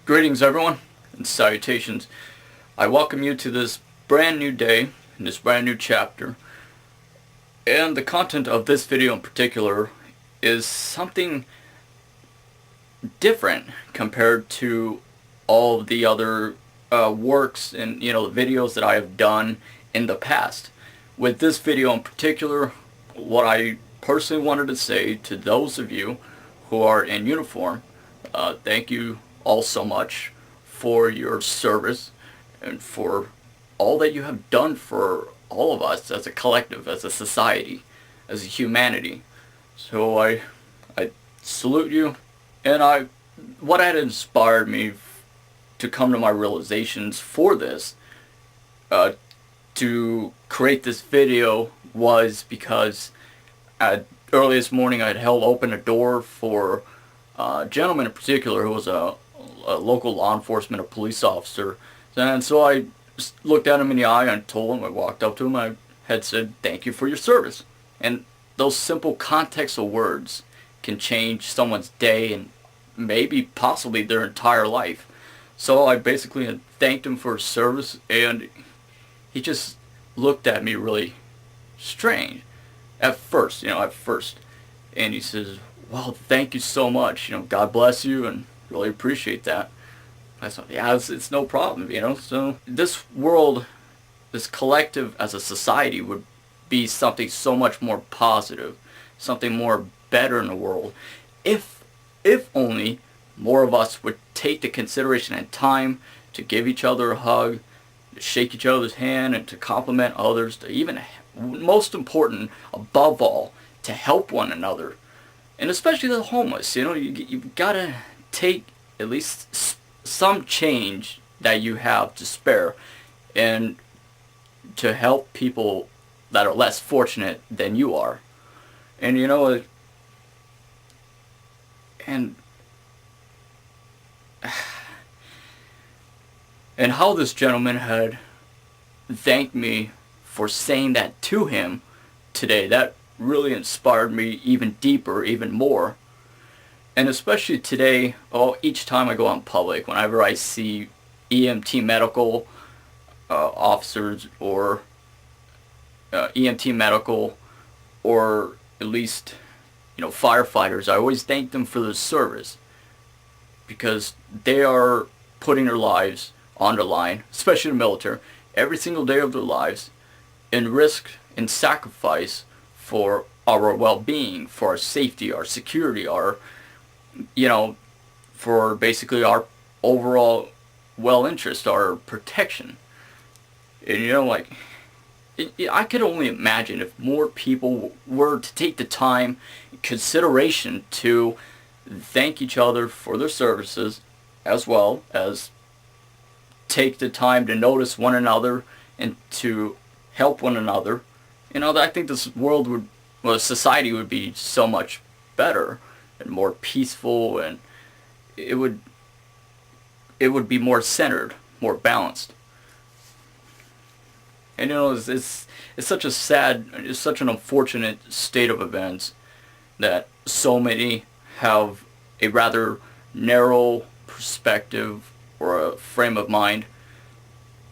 Greetings everyone, and salutations. I welcome you to this brand new day, in this brand new chapter. And the content of this video in particular is something different compared to all of the other works and the videos that I have done in the past. With this video in particular, what I personally wanted to say to those of you who are in uniform, thank you all so much for your service and for all that you have done for all of us as a collective, as a society, as a humanity. So I salute you, and what had inspired me to come to my realizations for this, to create this video, was because early this morning I had held open a door for a gentleman in particular who was a local law enforcement, a police officer. And so I looked at him in the eye and told him, I walked up to him, I had said, thank you for your service. And those simple context of words can change someone's day and maybe possibly their entire life. So I basically had thanked him for his service, and he just looked at me really strange at first, and he says, well, thank you so much, God bless you, and really appreciate that. I thought, yeah, it's no problem, so this world, this collective as a society would be something so much more positive, something more better in the world, if only more of us would take the consideration and time to give each other a hug, to shake each other's hand, and to compliment others, to even, most important, above all, to help one another. And especially the homeless, you've got to take at least some change that you have to spare and to help people that are less fortunate than you are. And and how this gentleman had thanked me for saying that to him today, that really inspired me even deeper, even more. And especially today, each time I go out in public, whenever I see EMT medical officers, or EMT medical, or at least firefighters, I always thank them for their service, because they are putting their lives on the line, especially the military, every single day of their lives, in risk and sacrifice for our well-being, for our safety, our security, for basically our overall well-interest, our protection. And I could only imagine if more people were to take the time and consideration to thank each other for their services, as well as take the time to notice one another and to help one another. I think this society would be so much better and more peaceful, and it would be more centered, more balanced. And it's such such an unfortunate state of events that so many have a rather narrow perspective or a frame of mind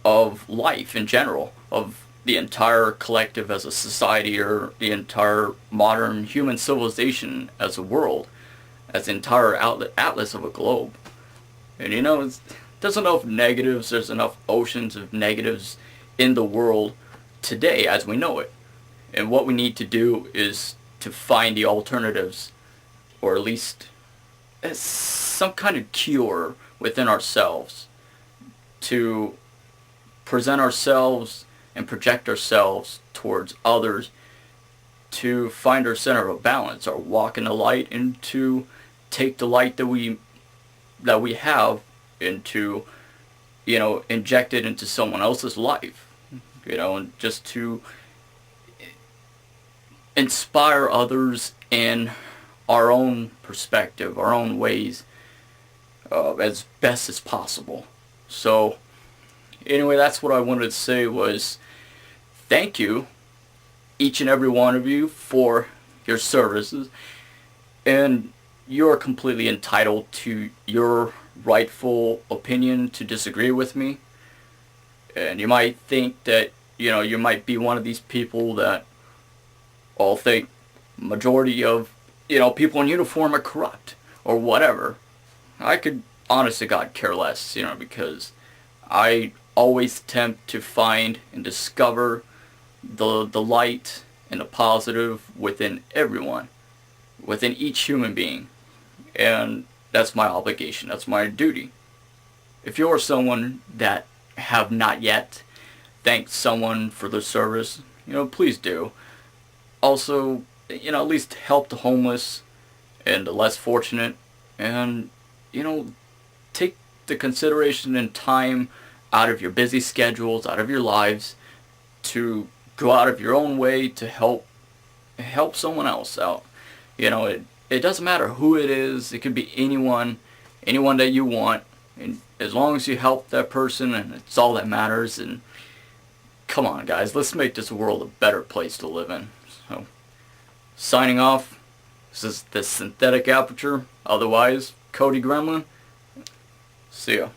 of life in general, of the entire collective as a society, or the entire modern human civilization as a world, as the entire atlas of a globe. And there's enough negatives, there's enough oceans of negatives in the world today as we know it. And what we need to do is to find the alternatives, or at least some kind of cure within ourselves, to present ourselves and project ourselves towards others, to find our center of balance, our walk in the light, and to take the light that we have, and to inject it into someone else's life, and just to inspire others in our own perspective, our own ways, as best as possible. So anyway, that's what I wanted to say, was thank you, each and every one of you, for your services, and you're completely entitled to your rightful opinion to disagree with me. And you might think that, you might be one of these people that all think majority of, people in uniform are corrupt or whatever. I could, honest to God, care less, because I always attempt to find and discover the light and the positive within everyone, within each human being. And that's my obligation, that's my duty. If you're someone that have not yet thanked someone for their service, please do. Also, at least help the homeless and the less fortunate, and, take the consideration and time out of your busy schedules, out of your lives, to go out of your own way to help someone else out. It doesn't matter who it is. It could be anyone that you want, and as long as you help that person, and it's all that matters. And come on, guys, let's make this world a better place to live in. So, signing off. This is the Synthetic Aperture, otherwise Cody Gremlin. See ya.